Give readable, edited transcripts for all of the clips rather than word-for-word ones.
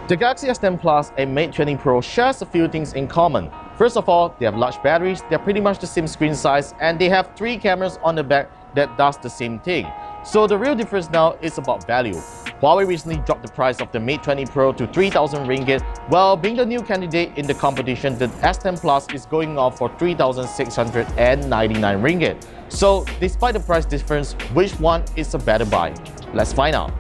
The Galaxy S10 Plus and Mate 20 Pro shares a few things in common. First of all, they have large batteries, they're pretty much the same screen size, and they have 3 cameras on the back that does the same thing. So the real difference now is about value. Huawei recently dropped the price of the Mate 20 Pro to 3,000 ringgit, while being the new candidate in the competition, the S10 Plus is going off for 3,699 ringgit. So despite the price difference, which one is a better buy? Let's find out.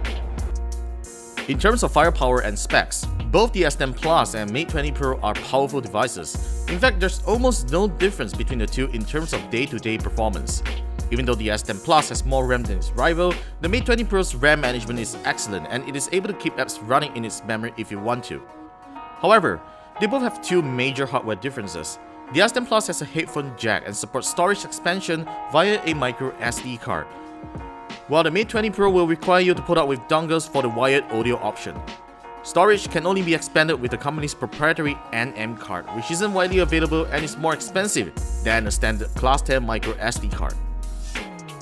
In terms of firepower and specs, both the S10 Plus and Mate 20 Pro are powerful devices. In fact, there's almost no difference between the two in terms of day-to-day performance. Even though the S10 Plus has more RAM than its rival, the Mate 20 Pro's RAM management is excellent and it is able to keep apps running in its memory if you want to. However, they both have two major hardware differences. The S10 Plus has a headphone jack and supports storage expansion via a micro SD card, while the Mate 20 Pro will require you to put up with dongles for the wired audio option. Storage can only be expanded with the company's proprietary NM card, which isn't widely available and is more expensive than a standard Class 10 micro SD card.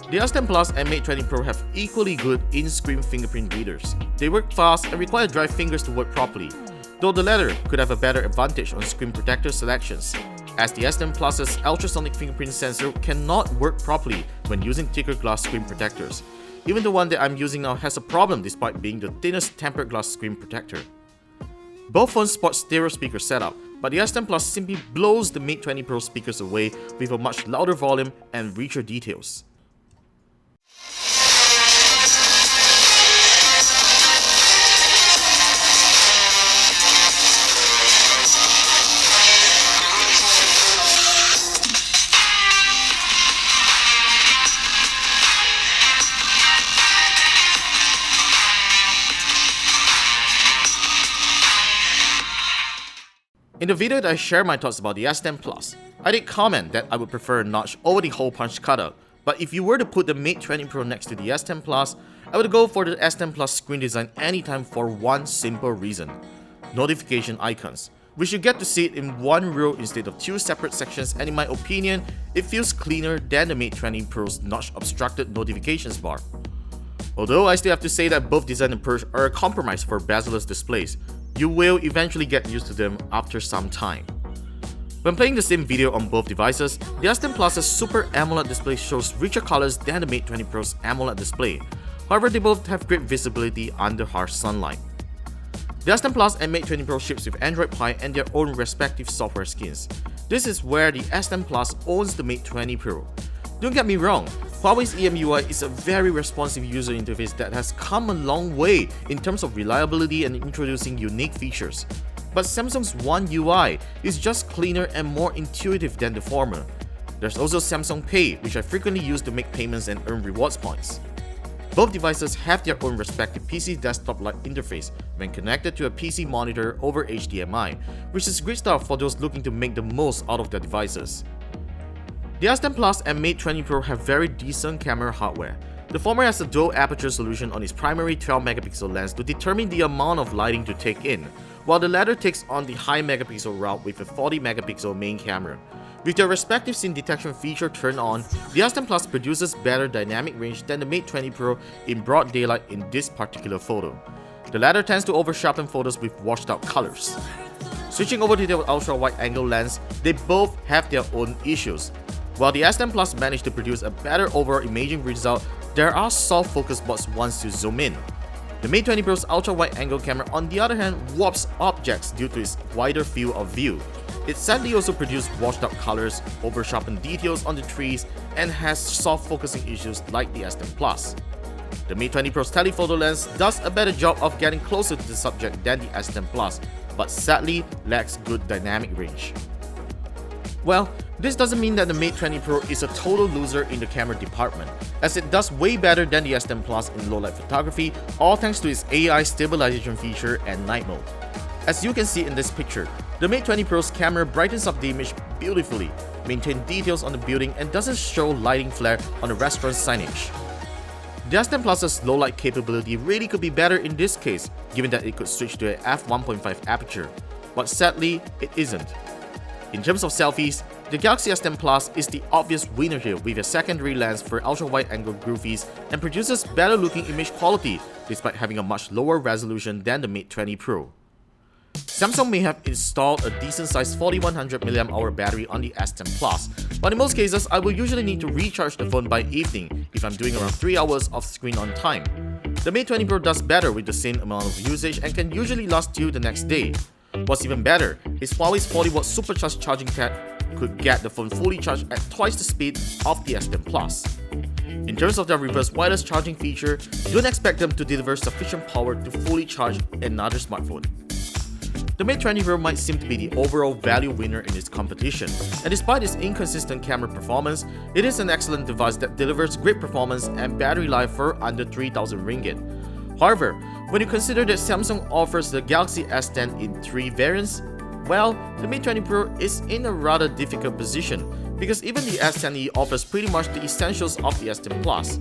The S10 Plus and Mate 20 Pro have equally good in-screen fingerprint readers. They work fast and require dry fingers to work properly, though the latter could have a better advantage on screen protector selections, as the S10 Plus's ultrasonic fingerprint sensor cannot work properly when using thicker glass screen protectors. Even the one that I'm using now has a problem despite being the thinnest tempered glass screen protector. Both phones sport stereo speaker setup, but the S10 Plus simply blows the Mate 20 Pro speakers away with a much louder volume and richer details. In the video that I share my thoughts about the S10 Plus, I did comment that I would prefer a notch over the hole punch cutout, but if you were to put the Mate 20 Pro next to the S10 Plus, I would go for the S10 Plus screen design anytime for one simple reason: notification icons. We should get to see it in one row instead of 2 separate sections, and in my opinion, it feels cleaner than the Mate 20 Pro's notch-obstructed notifications bar. Although I still have to say that both design approach are a compromise for bezel-less displays, you will eventually get used to them after some time. When playing the same video on both devices, the S10 Plus's Super AMOLED display shows richer colors than the Mate 20 Pro's AMOLED display. However, they both have great visibility under harsh sunlight. The S10 Plus and Mate 20 Pro ships with Android Pie and their own respective software skins. This is where the S10 Plus owns the Mate 20 Pro. Don't get me wrong, Huawei's EMUI is a very responsive user interface that has come a long way in terms of reliability and introducing unique features. But Samsung's One UI is just cleaner and more intuitive than the former. There's also Samsung Pay, which I frequently use to make payments and earn rewards points. Both devices have their own respective PC desktop-like interface when connected to a PC monitor over HDMI, which is great stuff for those looking to make the most out of their devices. The S10 Plus and Mate 20 Pro have very decent camera hardware. The former has a dual aperture solution on its primary 12-megapixel lens to determine the amount of lighting to take in, while the latter takes on the high megapixel route with a 40-megapixel main camera. With their respective scene detection feature turned on, the S10 Plus produces better dynamic range than the Mate 20 Pro in broad daylight in this particular photo. The latter tends to over-sharpen photos with washed-out colors. Switching over to their ultra-wide-angle lens, they both have their own issues. While the S10 Plus managed to produce a better overall imaging result, there are soft focus spots once you zoom in. The Mate 20 Pro's ultra-wide-angle camera, on the other hand, warps objects due to its wider field of view. It sadly also produced washed-out colors, over-sharpened details on the trees, and has soft focusing issues like the S10 Plus. The Mate 20 Pro's telephoto lens does a better job of getting closer to the subject than the S10 Plus, but sadly lacks good dynamic range. Well, this doesn't mean that the Mate 20 Pro is a total loser in the camera department, as it does way better than the S10 Plus in low-light photography, all thanks to its AI stabilization feature and night mode. As you can see in this picture, the Mate 20 Pro's camera brightens up the image beautifully, maintains details on the building, and doesn't show lighting flare on the restaurant signage. The S10 Plus's low-light capability really could be better in this case, given that it could switch to an f1.5 aperture, but sadly, it isn't. In terms of selfies, the Galaxy S10 Plus is the obvious winner here with a secondary lens for ultra-wide-angle groovies and produces better-looking image quality despite having a much lower resolution than the Mate 20 Pro. Samsung may have installed a decent-sized 4100 mAh battery on the S10 Plus, but in most cases, I will usually need to recharge the phone by evening if I'm doing around 3 hours of screen on time. The Mate 20 Pro does better with the same amount of usage and can usually last till the next day. What's even better is Huawei's 40W supercharged charging tech could get the phone fully charged at twice the speed of the S10 Plus. In terms of their reverse wireless charging feature, don't expect them to deliver sufficient power to fully charge another smartphone. The Mate 20 Pro might seem to be the overall value winner in its competition, and despite its inconsistent camera performance, it is an excellent device that delivers great performance and battery life for under 3,000 ringgit. However, when you consider that Samsung offers the Galaxy S10 in 3 variants, well, the Mate 20 Pro is in a rather difficult position because even the S10e offers pretty much the essentials of the S10 Plus.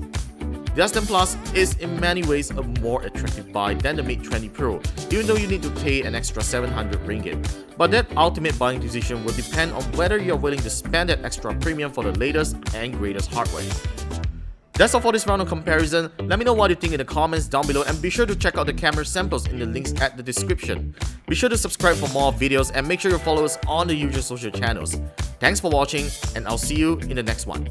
The S10 Plus is in many ways a more attractive buy than the Mate 20 Pro, even though you need to pay an extra 700 ringgit. But that ultimate buying decision will depend on whether you're willing to spend that extra premium for the latest and greatest hardware. That's all for this round of comparison. Let me know what you think in the comments down below, and be sure to check out the camera samples in the links at the description. Be sure to subscribe for more videos and make sure you follow us on the usual social channels. Thanks for watching, and I'll see you in the next one.